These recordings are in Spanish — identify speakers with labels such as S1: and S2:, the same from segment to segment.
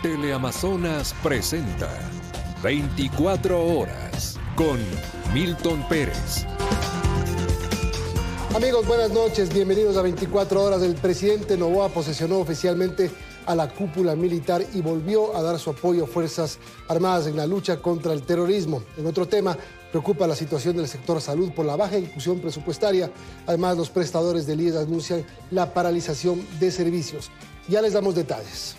S1: Teleamazonas presenta 24 horas con Milton Pérez.
S2: Amigos, buenas noches, bienvenidos a 24 horas. El presidente Noboa posesionó oficialmente a la cúpula militar y volvió a dar su apoyo a Fuerzas Armadas en la lucha contra el terrorismo. En otro tema, preocupa la situación del sector salud por la baja ejecución presupuestaria. Además, los prestadores del IES anuncian la paralización de servicios. Ya les damos detalles.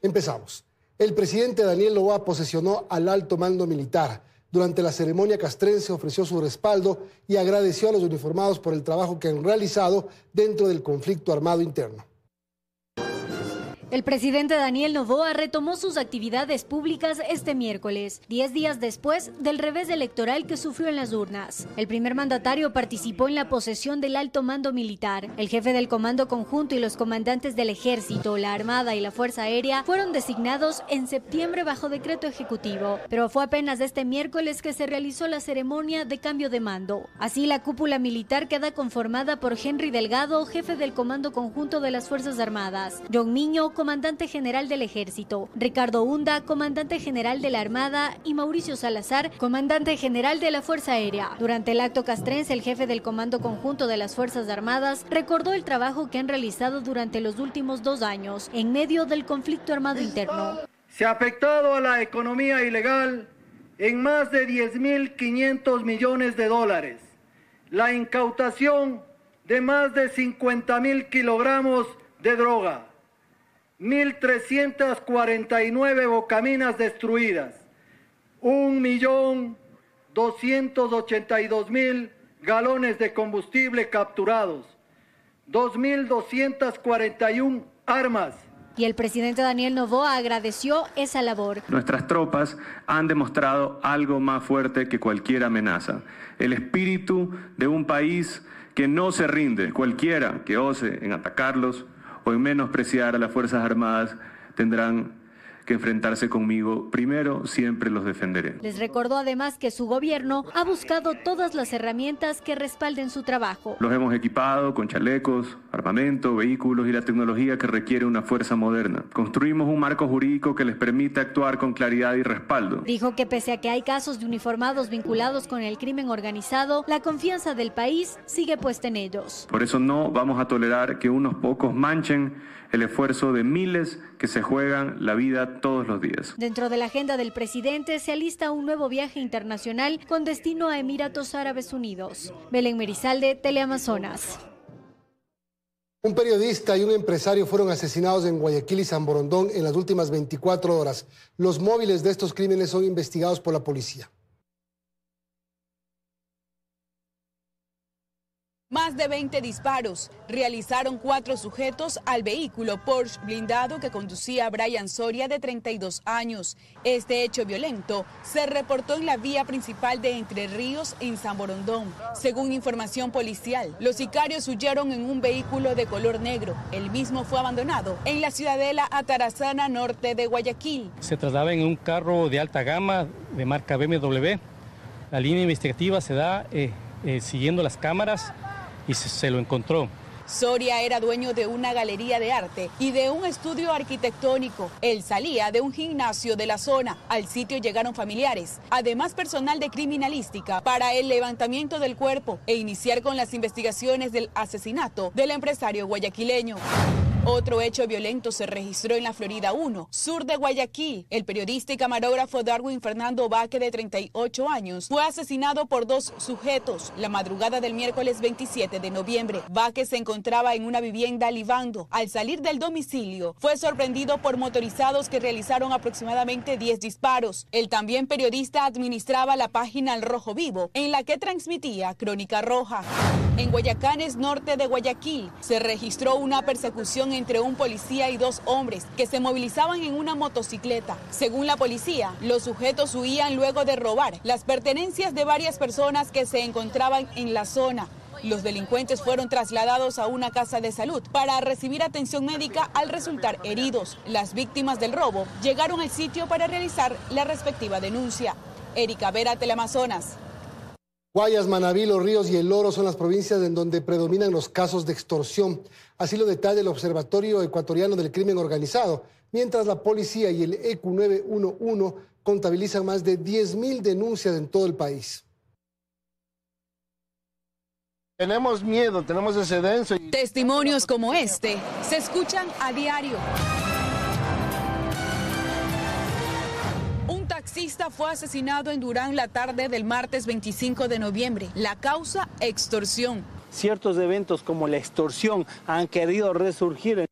S2: Empezamos. El presidente Daniel Noboa posesionó al alto mando militar. Durante la ceremonia castrense ofreció su respaldo y agradeció a los uniformados por el trabajo que han realizado dentro del conflicto armado interno.
S3: El presidente Daniel Noboa retomó sus actividades públicas este miércoles, 10 días después del revés electoral que sufrió en las urnas. El primer mandatario participó en la posesión del alto mando militar. El jefe del Comando Conjunto y los comandantes del Ejército, la Armada y la Fuerza Aérea fueron designados en septiembre bajo decreto ejecutivo, pero fue apenas este miércoles que se realizó la ceremonia de cambio de mando. Así, la cúpula militar queda conformada por Henry Delgado, jefe del Comando Conjunto de las Fuerzas Armadas, John Miño, comandante general del Ejército, Ricardo Hunda, comandante general de la Armada, y Mauricio Salazar, comandante general de la Fuerza Aérea. Durante el acto castrense, el jefe del Comando Conjunto de las Fuerzas Armadas recordó el trabajo que han realizado durante los últimos 2 años en medio del conflicto armado interno.
S4: Se ha afectado a la economía ilegal en más de 10.500 millones de dólares, la incautación de más de 50.000 kilogramos de droga, 1.349 bocaminas destruidas, 1.282.000 galones de combustible capturados, 2.241 armas.
S3: Y el presidente Daniel Noboa agradeció esa labor.
S5: Nuestras tropas han demostrado algo más fuerte que cualquier amenaza: el espíritu de un país que no se rinde. Cualquiera que ose en atacarlos o en menospreciar a las Fuerzas Armadas tendrán que enfrentarse conmigo. Primero, siempre los defenderé.
S3: Les recordó además que su gobierno ha buscado todas las herramientas que respalden su trabajo.
S5: Los hemos equipado con chalecos, armamento, vehículos y la tecnología que requiere una fuerza moderna. Construimos un marco jurídico que les permita actuar con claridad y respaldo.
S3: Dijo que pese a que hay casos de uniformados vinculados con el crimen organizado, la confianza del país sigue puesta en ellos.
S5: Por eso no vamos a tolerar que unos pocos manchen el esfuerzo de miles que se juegan la vida todos los días.
S3: Dentro de la agenda del presidente se alista un nuevo viaje internacional con destino a Emiratos Árabes Unidos. Belén Merizalde, Teleamazonas.
S2: Un periodista y un empresario fueron asesinados en Guayaquil y San Borondón en las últimas 24 horas. Los móviles de estos crímenes son investigados por la policía.
S6: Más de 20 disparos realizaron 4 sujetos al vehículo Porsche blindado que conducía Brian Soria, de 32 años. Este hecho violento se reportó en la vía principal de Entre Ríos, en San Borondón. Según información policial, los sicarios huyeron en un vehículo de color negro. El mismo fue abandonado en la ciudadela Atarazana, norte de Guayaquil.
S7: Se trasladaba en un carro de alta gama de marca BMW. La línea investigativa se da siguiendo las cámaras y se lo encontró.
S6: Soria era dueño de una galería de arte y de un estudio arquitectónico. Él salía de un gimnasio de la zona. Al sitio llegaron familiares, además personal de criminalística, para el levantamiento del cuerpo e iniciar con las investigaciones del asesinato del empresario guayaquileño. Otro hecho violento se registró en la Florida 1, sur de Guayaquil. El periodista y camarógrafo Darwin Fernando Vaque, de 38 años, fue asesinado por 2 sujetos la madrugada del miércoles 27 de noviembre. Vaque se encontraba en una vivienda libando. Al salir del domicilio, fue sorprendido por motorizados que realizaron aproximadamente 10 disparos. El también periodista administraba la página Al Rojo Vivo, en la que transmitía Crónica Roja. En Guayacanes, norte de Guayaquil, se registró una persecución entre un policía y 2 hombres que se movilizaban en una motocicleta. Según la policía, los sujetos huían luego de robar las pertenencias de varias personas que se encontraban en la zona. Los delincuentes fueron trasladados a una casa de salud para recibir atención médica al resultar heridos. Las víctimas del robo llegaron al sitio para realizar la respectiva denuncia. Erika Vera, Teleamazonas.
S2: Guayas, Manabí, Los Ríos y El Oro son las provincias en donde predominan los casos de extorsión. Así lo detalla el Observatorio Ecuatoriano del Crimen Organizado, mientras la policía y el ECU 911 contabilizan más de 10.000 denuncias en todo el país.
S8: Tenemos miedo, tenemos ese denso.
S6: Testimonios como este se escuchan a diario. Un taxista fue asesinado en Durán la tarde del martes 25 de noviembre. La causa, extorsión.
S9: Ciertos eventos como la extorsión han querido resurgir.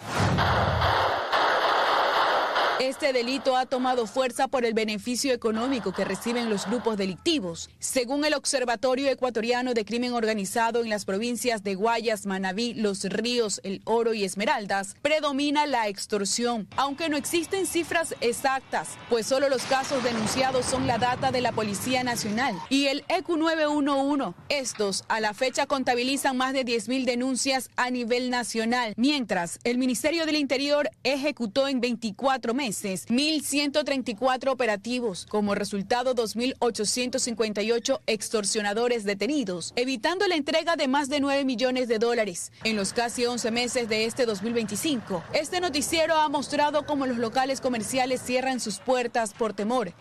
S6: Este delito ha tomado fuerza por el beneficio económico que reciben los grupos delictivos. Según el Observatorio Ecuatoriano de Crimen Organizado, en las provincias de Guayas, Manabí, Los Ríos, El Oro y Esmeraldas, predomina la extorsión, aunque no existen cifras exactas, pues solo los casos denunciados son la data de la Policía Nacional y el ECU 911. Estos, a la fecha, contabilizan más de 10.000 denuncias a nivel nacional, mientras el Ministerio del Interior ejecutó en 24 meses 1.134 operativos, como resultado 2.858 extorsionadores detenidos, evitando la entrega de más de 9 millones de dólares. En los casi 11 meses de este 2025, este noticiero ha mostrado cómo los locales comerciales cierran sus puertas por temor.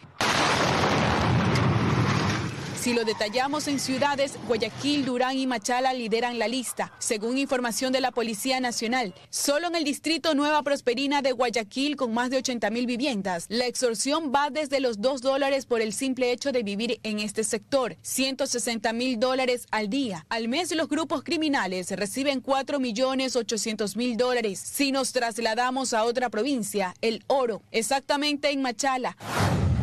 S6: Si lo detallamos en ciudades, Guayaquil, Durán y Machala lideran la lista. Según información de la Policía Nacional, solo en el distrito Nueva Prosperina de Guayaquil, con más de 80.000 viviendas, la extorsión va desde los $2 por el simple hecho de vivir en este sector, $160.000 al día. Al mes, los grupos criminales reciben $4.800.000. Si nos trasladamos a otra provincia, El Oro, exactamente en Machala,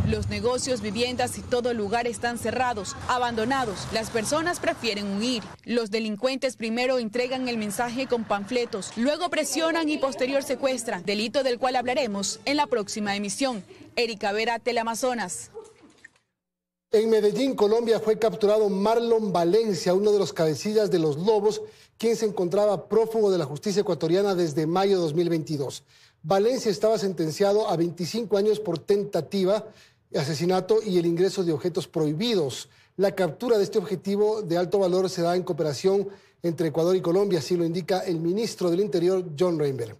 S6: los negocios, viviendas y todo lugar están cerrados, abandonados. Las personas prefieren huir. Los delincuentes primero entregan el mensaje con panfletos, luego presionan y posterior secuestran, delito del cual hablaremos en la próxima emisión. Erika Vera, Teleamazonas.
S2: En Medellín, Colombia, fue capturado Marlon Valencia, uno de los cabecillas de los Lobos, quien se encontraba prófugo de la justicia ecuatoriana desde mayo de 2022. Valencia estaba sentenciado a 25 años por tentativa, asesinato y el ingreso de objetos prohibidos. La captura de este objetivo de alto valor se da en cooperación entre Ecuador y Colombia, así lo indica el ministro del Interior, John Reinberg.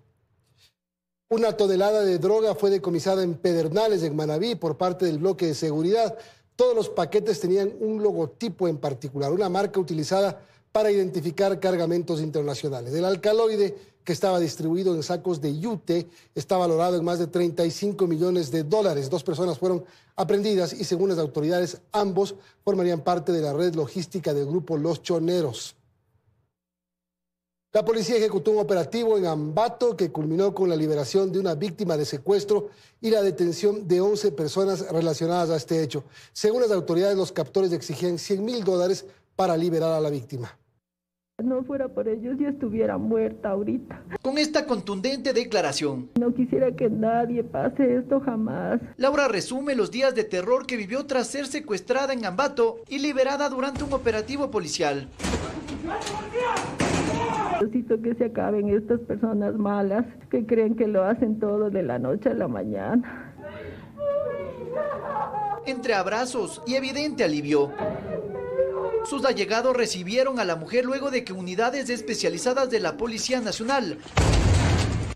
S2: Una tonelada de droga fue decomisada en Pedernales, en Manabí, por parte del bloque de seguridad. Todos los paquetes tenían un logotipo en particular, una marca utilizada para identificar cargamentos internacionales. El alcaloide, que estaba distribuido en sacos de yute, está valorado en más de $35 millones. 2 personas fueron aprehendidas y, según las autoridades, ambos formarían parte de la red logística del grupo Los Choneros. La policía ejecutó un operativo en Ambato que culminó con la liberación de una víctima de secuestro y la detención de 11 personas relacionadas a este hecho. Según las autoridades, los captores exigían $100.000 para liberar a la víctima.
S10: No fuera por ellos, ya estuviera muerta ahorita.
S11: Con esta contundente declaración,
S10: no quisiera que nadie pase esto jamás.
S11: Laura resume los días de terror que vivió tras ser secuestrada en Ambato y liberada durante un operativo policial.
S10: Necesito que se acaben estas personas malas que creen que lo hacen todo de la noche a la mañana.
S11: Entre abrazos y evidente alivio, sus allegados recibieron a la mujer luego de que unidades especializadas de la Policía Nacional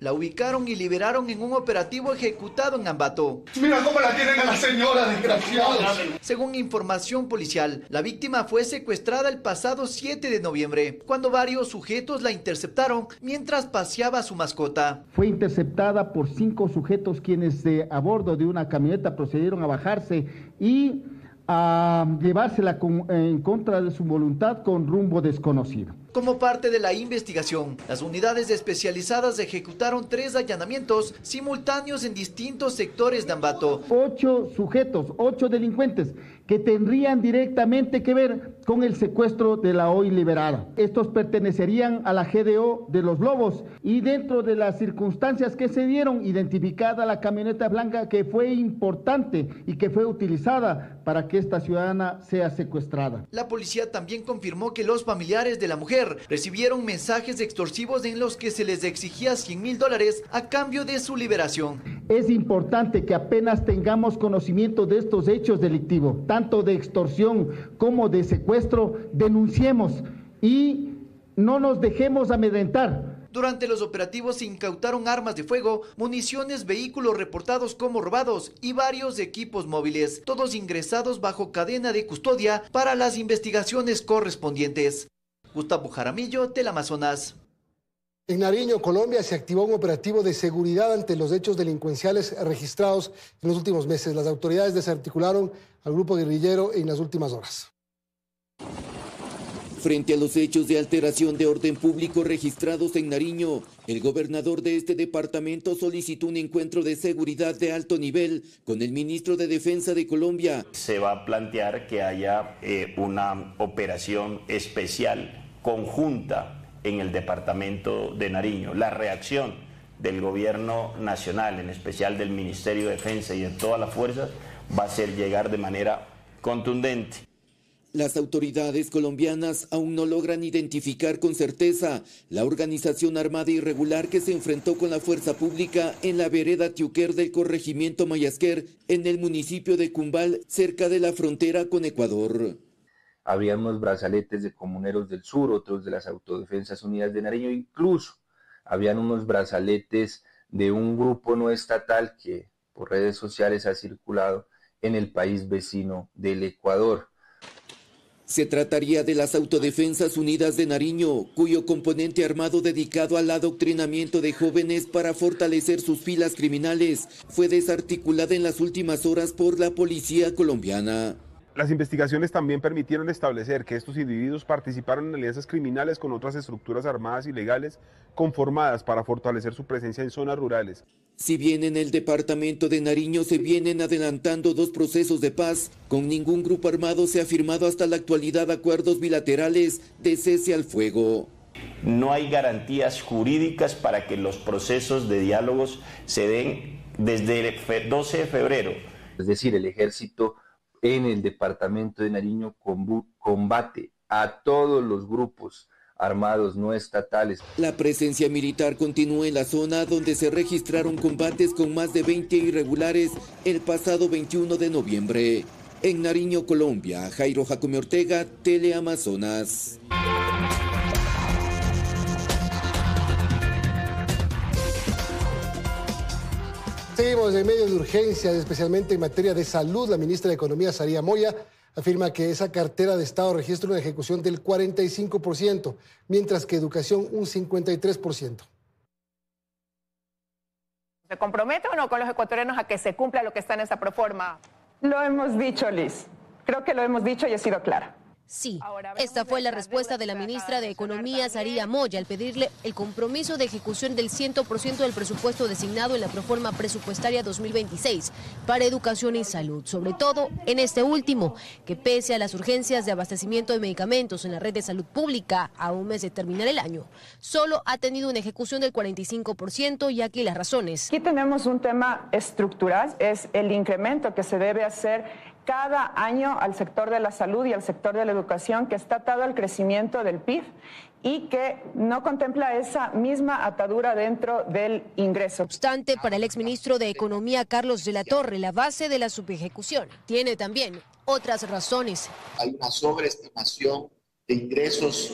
S11: la ubicaron y liberaron en un operativo ejecutado en Ambato.
S12: Mira cómo la tienen a la señora, desgraciados.
S11: Según información policial, la víctima fue secuestrada el pasado 7 de noviembre, cuando varios sujetos la interceptaron mientras paseaba a su mascota.
S13: Fue interceptada por 5 sujetos quienes a bordo de una camioneta procedieron a bajarse y a llevársela en contra de su voluntad con rumbo desconocido.
S11: Como parte de la investigación, las unidades especializadas ejecutaron 3 allanamientos simultáneos en distintos sectores de Ambato.
S13: 8 sujetos, 8 delincuentes que tendrían directamente que ver con el secuestro de la hoy liberada. Estos pertenecerían a la GDO de Los Lobos y dentro de las circunstancias que se dieron, identificada la camioneta blanca que fue importante y que fue utilizada para que esta ciudadana sea secuestrada.
S11: La policía también confirmó que los familiares de la mujer recibieron mensajes extorsivos en los que se les exigía $100.000 a cambio de su liberación.
S13: Es importante que apenas tengamos conocimiento de estos hechos delictivos, tanto de extorsión como de secuestro, denunciemos y no nos dejemos amedrentar.
S11: Durante los operativos se incautaron armas de fuego, municiones, vehículos reportados como robados y varios equipos móviles, todos ingresados bajo cadena de custodia para las investigaciones correspondientes. Gustavo Jaramillo, Teleamazonas.
S2: En Nariño, Colombia, se activó un operativo de seguridad ante los hechos delincuenciales registrados en los últimos meses. Las autoridades desarticularon al grupo guerrillero en las últimas horas.
S14: Frente a los hechos de alteración de orden público registrados en Nariño, el gobernador de este departamento solicitó un encuentro de seguridad de alto nivel con el ministro de Defensa de Colombia.
S15: Se va a plantear que haya una operación especial conjunta en el departamento de Nariño. La reacción del gobierno nacional, en especial del Ministerio de Defensa y de todas las fuerzas, va a ser llegar de manera contundente.
S14: Las autoridades colombianas aún no logran identificar con certeza la organización armada irregular que se enfrentó con la fuerza pública en la vereda Tiuquer del corregimiento Mayasquer, en el municipio de Cumbal, cerca de la frontera con Ecuador.
S16: Había unos brazaletes de comuneros del sur, otros de las Autodefensas Unidas de Nariño, incluso habían unos brazaletes de un grupo no estatal que por redes sociales ha circulado en el país vecino del Ecuador.
S14: Se trataría de las Autodefensas Unidas de Nariño, cuyo componente armado dedicado al adoctrinamiento de jóvenes para fortalecer sus filas criminales fue desarticulada en las últimas horas por la policía colombiana.
S17: Las investigaciones también permitieron establecer que estos individuos participaron en alianzas criminales con otras estructuras armadas ilegales conformadas para fortalecer su presencia en zonas rurales.
S14: Si bien en el departamento de Nariño se vienen adelantando 2 procesos de paz, con ningún grupo armado se ha firmado hasta la actualidad acuerdos bilaterales de cese al fuego.
S15: No hay garantías jurídicas para que los procesos de diálogos se den desde el 12 de febrero.
S16: Es decir, el ejército en el departamento de Nariño combate a todos los grupos armados no estatales.
S14: La presencia militar continúa en la zona donde se registraron combates con más de 20 irregulares el pasado 21 de noviembre. En Nariño, Colombia, Jairo Jacome Ortega, Teleamazonas.
S2: Seguimos en medio de urgencias, especialmente en materia de salud. La ministra de Economía, Saría Moya, afirma que esa cartera de Estado registra una ejecución del 45%, mientras que educación un 53%.
S18: ¿Se compromete o no con los ecuatorianos a que se cumpla lo que está en esa proforma?
S19: Lo hemos dicho, Liz. Creo que lo hemos dicho y he sido clara.
S20: Sí, esta fue la respuesta de la ministra de Economía, Saría Moya, al pedirle el compromiso de ejecución del 100% del presupuesto designado en la proforma presupuestaria 2026 para educación y salud, sobre todo en este último, que pese a las urgencias de abastecimiento de medicamentos en la red de salud pública a un mes de terminar el año, solo ha tenido una ejecución del 45% y aquí las razones.
S19: Aquí tenemos un tema estructural, es el incremento que se debe hacer cada año al sector de la salud y al sector de la educación, que está atado al crecimiento del PIB y que no contempla esa misma atadura dentro del ingreso.
S20: No obstante, para el exministro de Economía, Carlos de la Torre, la base de la subejecución tiene también otras razones.
S21: Hay una sobreestimación de ingresos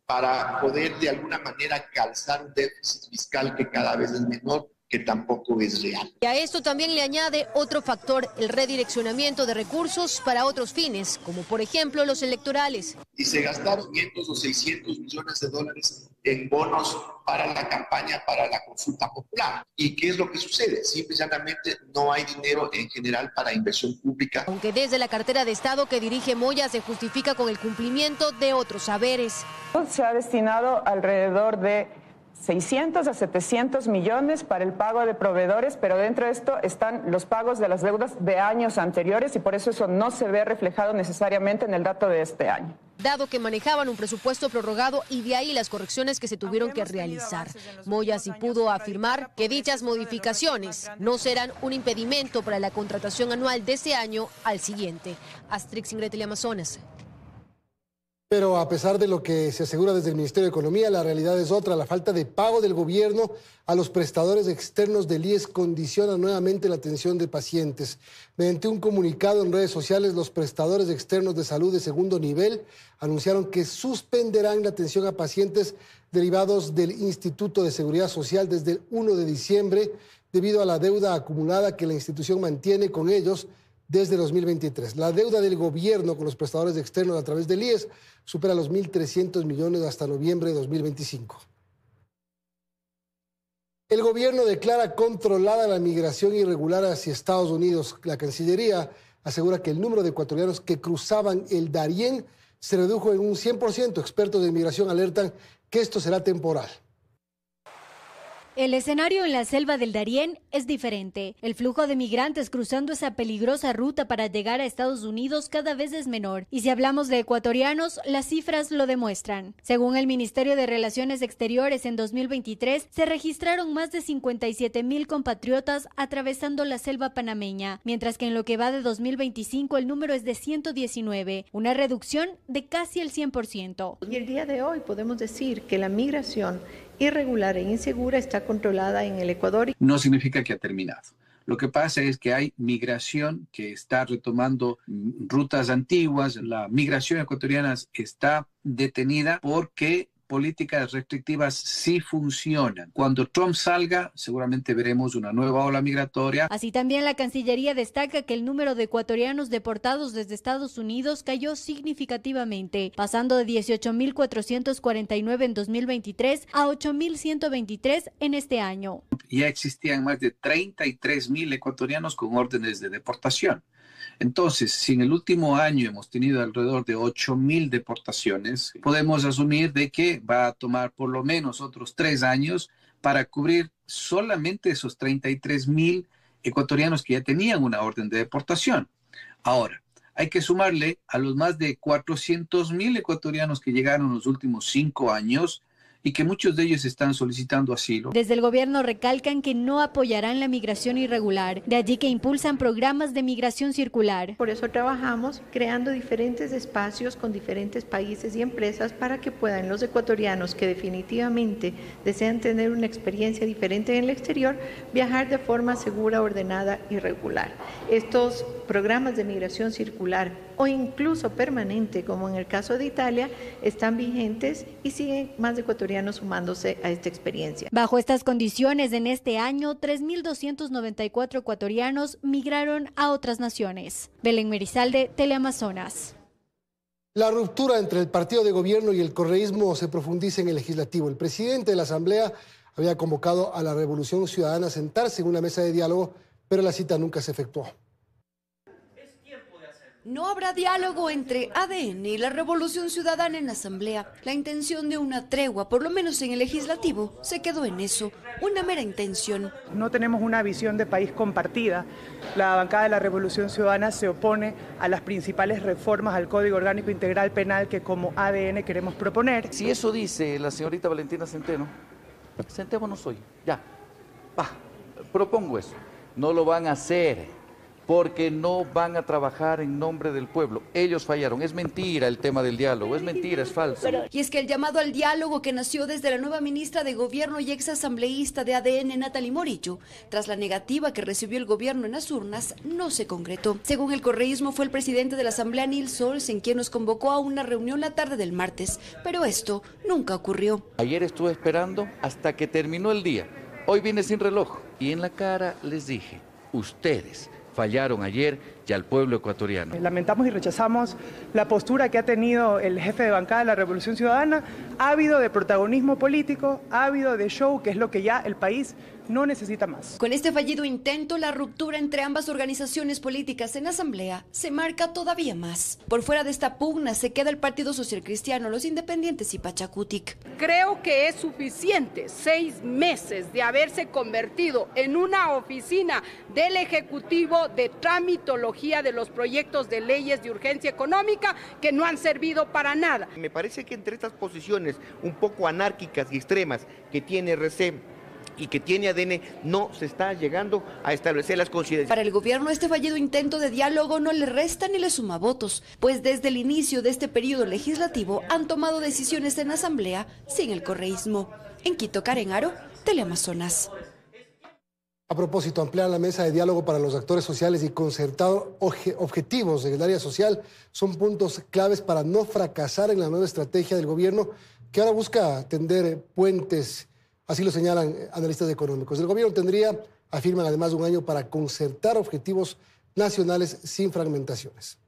S21: para poder de alguna manera calzar un déficit fiscal que cada vez es menor, que tampoco es real.
S20: Y a esto también le añade otro factor, el redireccionamiento de recursos para otros fines, como por ejemplo los electorales.
S21: Y se gastaron 500 o 600 millones de dólares en bonos para la campaña, para la consulta popular. ¿Y qué es lo que sucede? Simple y llanamente no hay dinero en general para inversión pública.
S20: Aunque desde la cartera de Estado que dirige Moya se justifica con el cumplimiento de otros saberes.
S19: Se ha destinado alrededor de 600 a 700 millones para el pago de proveedores, pero dentro de esto están los pagos de las deudas de años anteriores y por eso no se ve reflejado necesariamente en el dato de este año.
S20: Dado que manejaban un presupuesto prorrogado y de ahí las correcciones que se tuvieron que realizar. Moya sí pudo afirmar que dichas modificaciones no serán un impedimento para la contratación anual de este año al siguiente. Astrix Ingrid, Teleamazonas.
S2: Pero a pesar de lo que se asegura desde el Ministerio de Economía, la realidad es otra. La falta de pago del gobierno a los prestadores externos del IES condiciona nuevamente la atención de pacientes. Mediante un comunicado en redes sociales, los prestadores externos de salud de segundo nivel anunciaron que suspenderán la atención a pacientes derivados del Instituto de Seguridad Social desde el 1 de diciembre debido a la deuda acumulada que la institución mantiene con ellos desde 2023. La deuda del gobierno con los prestadores externos a través del IES supera los 1.300 millones hasta noviembre de 2025. El gobierno declara controlada la migración irregular hacia Estados Unidos. La Cancillería asegura que el número de ecuatorianos que cruzaban el Darién se redujo en un 100%. Expertos de inmigración alertan que esto será temporal.
S3: El escenario en la selva del Darién es diferente. El flujo de migrantes cruzando esa peligrosa ruta para llegar a Estados Unidos cada vez es menor. Y si hablamos de ecuatorianos, las cifras lo demuestran. Según el Ministerio de Relaciones Exteriores, en 2023 se registraron más de 57,000 compatriotas atravesando la selva panameña, mientras que en lo que va de 2025 el número es de 119, una reducción de casi el 100%.
S10: Y el día de hoy podemos decir que la migración irregular e insegura está controlada en el Ecuador.
S1: No significa que ha terminado. Lo que pasa es que hay migración que está retomando rutas antiguas. La migración ecuatoriana está detenida porque políticas restrictivas sí funcionan. Cuando Trump salga, seguramente veremos una nueva ola migratoria.
S3: Así también la Cancillería destaca que el número de ecuatorianos deportados desde Estados Unidos cayó significativamente, pasando de 18,449 en 2023 a 8,123 en este año.
S1: Ya existían más de 33,000 ecuatorianos con órdenes de deportación. Entonces, si en el último año hemos tenido alrededor de 8,000 deportaciones, podemos asumir de que va a tomar por lo menos otros 3 años para cubrir solamente esos 33,000 ecuatorianos que ya tenían una orden de deportación. Ahora, hay que sumarle a los más de 400,000 ecuatorianos que llegaron en los últimos 5 años y que muchos de ellos están solicitando asilo.
S3: Desde el gobierno recalcan que no apoyarán la migración irregular, de allí que impulsan programas de migración circular.
S10: Por eso trabajamos creando diferentes espacios con diferentes países y empresas para que puedan los ecuatorianos que definitivamente desean tener una experiencia diferente en el exterior, viajar de forma segura, ordenada y regular. Estos programas de migración circular o incluso permanente, como en el caso de Italia, están vigentes y siguen más ecuatorianos sumándose a esta experiencia.
S3: Bajo estas condiciones, en este año, 3,294 ecuatorianos migraron a otras naciones. Belén Merizalde, Teleamazonas.
S2: La ruptura entre el partido de gobierno y el correísmo se profundiza en el legislativo. El presidente de la Asamblea había convocado a la Revolución Ciudadana a sentarse en una mesa de diálogo, pero la cita nunca se efectuó.
S22: No habrá diálogo entre ADN y la Revolución Ciudadana en la Asamblea. La intención de una tregua, por lo menos en el legislativo, se quedó en eso, una mera intención.
S23: No tenemos una visión de país compartida. La bancada de la Revolución Ciudadana se opone a las principales reformas al Código Orgánico Integral Penal que como ADN queremos proponer.
S24: Si eso dice la señorita Valentina Centeno, sentémonos hoy, ya, propongo eso. No lo van a hacer, porque no van a trabajar en nombre del pueblo. Ellos fallaron. Es mentira el tema del diálogo, es mentira, es falso.
S22: Y es que el llamado al diálogo que nació desde la nueva ministra de Gobierno y exasambleísta de ADN, Natalie Morillo, tras la negativa que recibió el gobierno en las urnas, no se concretó. Según el correísmo, fue el presidente de la Asamblea, Nils Sols, en quien nos convocó a una reunión la tarde del martes, pero esto nunca ocurrió.
S24: Ayer estuve esperando hasta que terminó el día. Hoy vine sin reloj y en la cara les dije, ustedes fallaron ayer y al pueblo ecuatoriano.
S23: Lamentamos y rechazamos la postura que ha tenido el jefe de bancada de la Revolución Ciudadana. Ha habido de protagonismo político, ha habido de show, que es lo que ya el país no necesita más.
S22: Con este fallido intento, la ruptura entre ambas organizaciones políticas en la Asamblea se marca todavía más. Por fuera de esta pugna se queda el Partido Social Cristiano, los Independientes y Pachacutic.
S25: Creo que es suficiente 6 meses de haberse convertido en una oficina del Ejecutivo de tramitología de los proyectos de leyes de urgencia económica que no han servido para nada.
S26: Me parece que entre estas posiciones un poco anárquicas y extremas que tiene RC
S4: y que tiene ADN, no se está llegando a establecer las coincidencias.
S22: Para el gobierno, este fallido intento de diálogo no le resta ni le suma votos, pues desde el inicio de este periodo legislativo han tomado decisiones en asamblea sin el correísmo. En Quito, Karen Aro, Teleamazonas.
S2: A propósito, ampliar la mesa de diálogo para los actores sociales y concertar objetivos en el área social son puntos claves para no fracasar en la nueva estrategia del gobierno que ahora busca tender puentes, así lo señalan analistas económicos. El gobierno tendría, afirman además, un año para concertar objetivos nacionales sin fragmentaciones.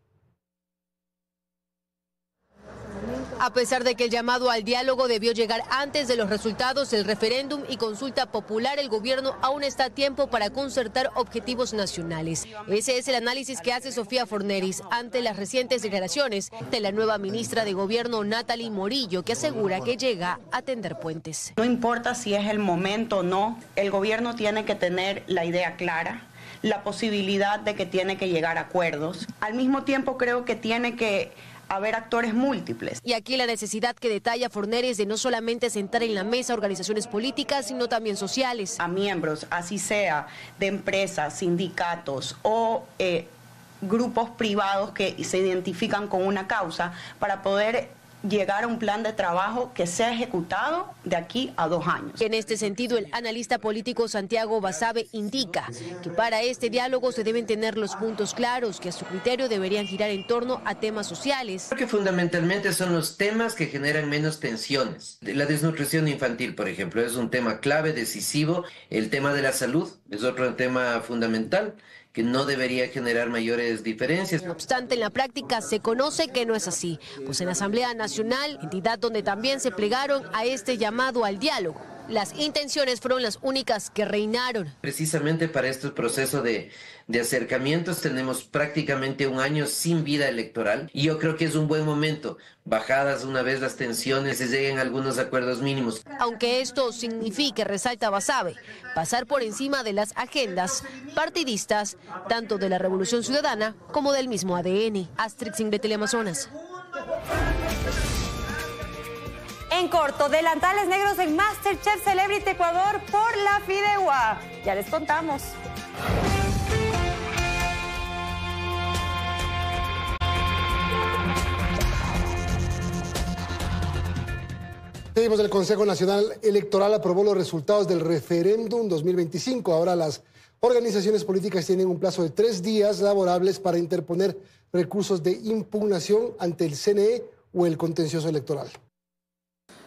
S20: A pesar de que el llamado al diálogo debió llegar antes de los resultados del referéndum y consulta popular, el gobierno aún está a tiempo para concertar objetivos nacionales. Ese es el análisis que hace Sofía Forneris ante las recientes declaraciones de la nueva ministra de Gobierno, Natalie Morillo, que asegura que llega a tender puentes.
S5: No importa si es el momento o no, el gobierno tiene que tener la idea clara, la posibilidad de que tiene que llegar a acuerdos. Al mismo tiempo creo que tiene que haber actores múltiples.
S20: Y aquí la necesidad que detalla Forneris de no solamente sentar en la mesa organizaciones políticas, sino también sociales.
S5: A miembros, así sea de empresas, sindicatos o grupos privados que se identifican con una causa para poder llegar a un plan de trabajo que sea ejecutado de aquí a 2 años.
S20: En este sentido, el analista político Santiago Basabe indica que para este diálogo se deben tener los puntos claros, que a su criterio deberían girar en torno a temas sociales.
S7: Creo que fundamentalmente son los temas que generan menos tensiones. La desnutrición infantil, por ejemplo, es un tema clave, decisivo. El tema de la salud es otro tema fundamental que no debería generar mayores diferencias.
S20: No obstante, en la práctica se conoce que no es así, pues en la Asamblea Nacional, entidad donde también se plegaron a este llamado al diálogo, las intenciones fueron las únicas que reinaron.
S7: Precisamente para este proceso de acercamientos tenemos prácticamente un año sin vida electoral y yo creo que es un buen momento, bajadas una vez las tensiones, se lleguen a algunos acuerdos mínimos.
S20: Aunque esto signifique, resalta Basabe, pasar por encima de las agendas partidistas, tanto de la Revolución Ciudadana como del mismo ADN. Astrid Singh, Teleamazonas.
S8: En corto, delantales negros en MasterChef Celebrity Ecuador por la Fideuá. Ya les contamos.
S2: Seguimos. El Consejo Nacional Electoral aprobó los resultados del referéndum 2025. Ahora las organizaciones políticas tienen un plazo de 3 días laborables para interponer recursos de impugnación ante el CNE o el contencioso electoral.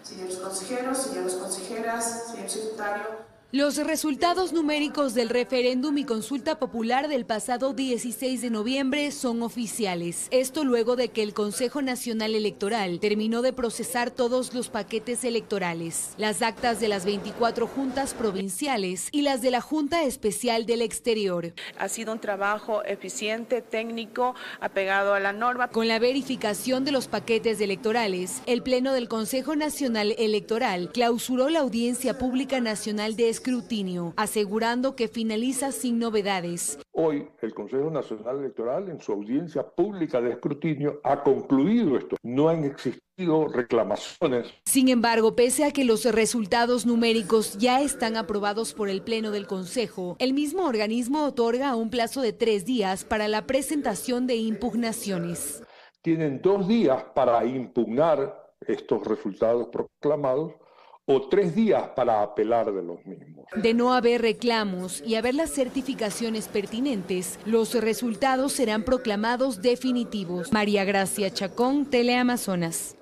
S9: Señores consejeros, señoras consejeras, señor secretario.
S26: Los resultados numéricos del referéndum y consulta popular del pasado 16 de noviembre son oficiales. Esto luego de que el Consejo Nacional Electoral terminó de procesar todos los paquetes electorales, las actas de las 24 juntas provinciales y las de la Junta Especial del Exterior.
S8: Ha sido un trabajo eficiente, técnico, apegado a la norma.
S26: Con la verificación de los paquetes electorales, el Pleno del Consejo Nacional Electoral clausuró la Audiencia Pública Nacional de Escrutinio, asegurando que finaliza sin novedades.
S27: Hoy el Consejo Nacional Electoral en su audiencia pública de escrutinio ha concluido esto. No han existido reclamaciones.
S26: Sin embargo, pese a que los resultados numéricos ya están aprobados por el Pleno del Consejo, el mismo organismo otorga un plazo de 3 días para la presentación de impugnaciones.
S27: Tienen 2 días para impugnar estos resultados proclamados o 3 días para apelar de los mismos.
S26: De no haber reclamos y haber las certificaciones pertinentes, los resultados serán proclamados definitivos. María Gracia Chacón, Teleamazonas.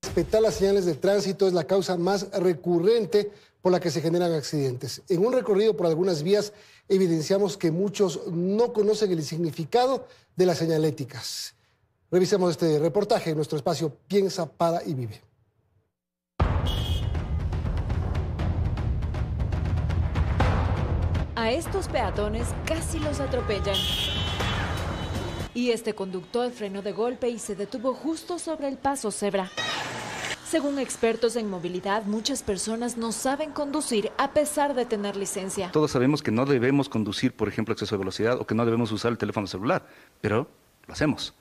S2: Respetar las señales de tránsito es la causa más recurrente por la que se generan accidentes. En un recorrido por algunas vías evidenciamos que muchos no conocen el significado de las señaléticas. Revisemos este reportaje en nuestro espacio Piensa, Para y Vive.
S28: A estos peatones casi los atropellan. Y este conductor frenó de golpe y se detuvo justo sobre el paso cebra. Según expertos en movilidad, muchas personas no saben conducir a pesar de tener licencia.
S29: Todos sabemos que no debemos conducir, por ejemplo, a exceso de velocidad o que no debemos usar el teléfono celular, pero
S6: lo hacemos.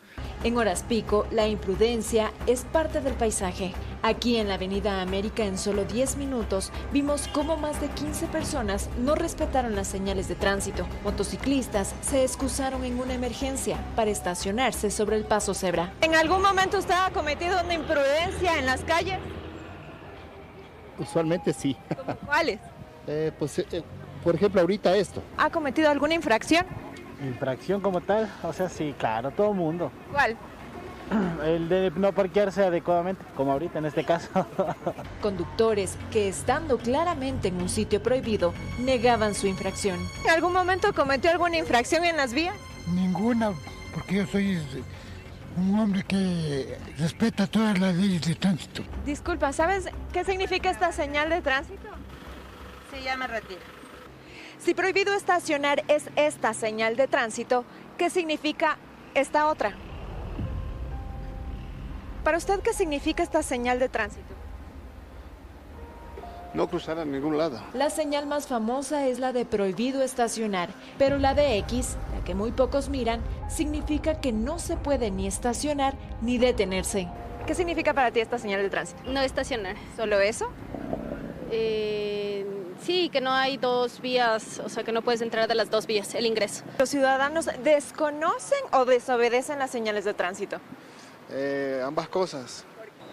S28: En horas pico, la imprudencia es parte del paisaje. Aquí en la Avenida América, en solo 10 minutos, vimos cómo más de 15 personas no respetaron las señales de tránsito. Motociclistas se excusaron en una emergencia para estacionarse sobre el paso cebra.
S8: ¿En algún momento usted ha cometido una imprudencia en las calles?
S11: Usualmente sí.
S8: ¿Cuáles?
S11: Por ejemplo, ahorita esto.
S8: ¿Ha cometido alguna infracción?
S12: Infracción como tal, o sea, sí, claro, todo mundo.
S8: ¿Cuál?
S12: El de no parquearse adecuadamente, como ahorita en este caso.
S28: Conductores que, estando claramente en un sitio prohibido, negaban su infracción.
S8: ¿En algún momento cometió alguna infracción en las vías?
S13: Ninguna, porque yo soy un hombre que respeta todas las leyes de tránsito.
S8: Disculpa, ¿sabes qué significa esta señal de tránsito?
S14: Sí, ya me retiro.
S8: Si prohibido estacionar es esta señal de tránsito, ¿qué significa esta otra? Para usted, ¿qué significa esta señal de tránsito?
S15: No cruzar a ningún lado.
S28: La señal más famosa es la de prohibido estacionar, pero la de X, la que muy pocos miran, significa que no se puede ni estacionar ni detenerse.
S8: ¿Qué significa para ti esta señal de tránsito?
S16: No estacionar.
S8: ¿Solo eso?
S16: Sí, que no hay dos vías, o sea que no puedes entrar de las dos vías, el ingreso.
S8: ¿Los ciudadanos desconocen o desobedecen las señales de tránsito?
S15: Ambas cosas.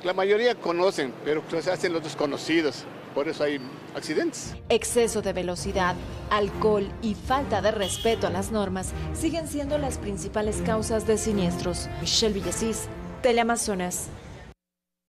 S15: La mayoría conocen, pero se hacen los desconocidos, por eso hay accidentes.
S28: Exceso de velocidad, alcohol y falta de respeto a las normas siguen siendo las principales causas de siniestros. Michelle Villasís, Teleamazonas.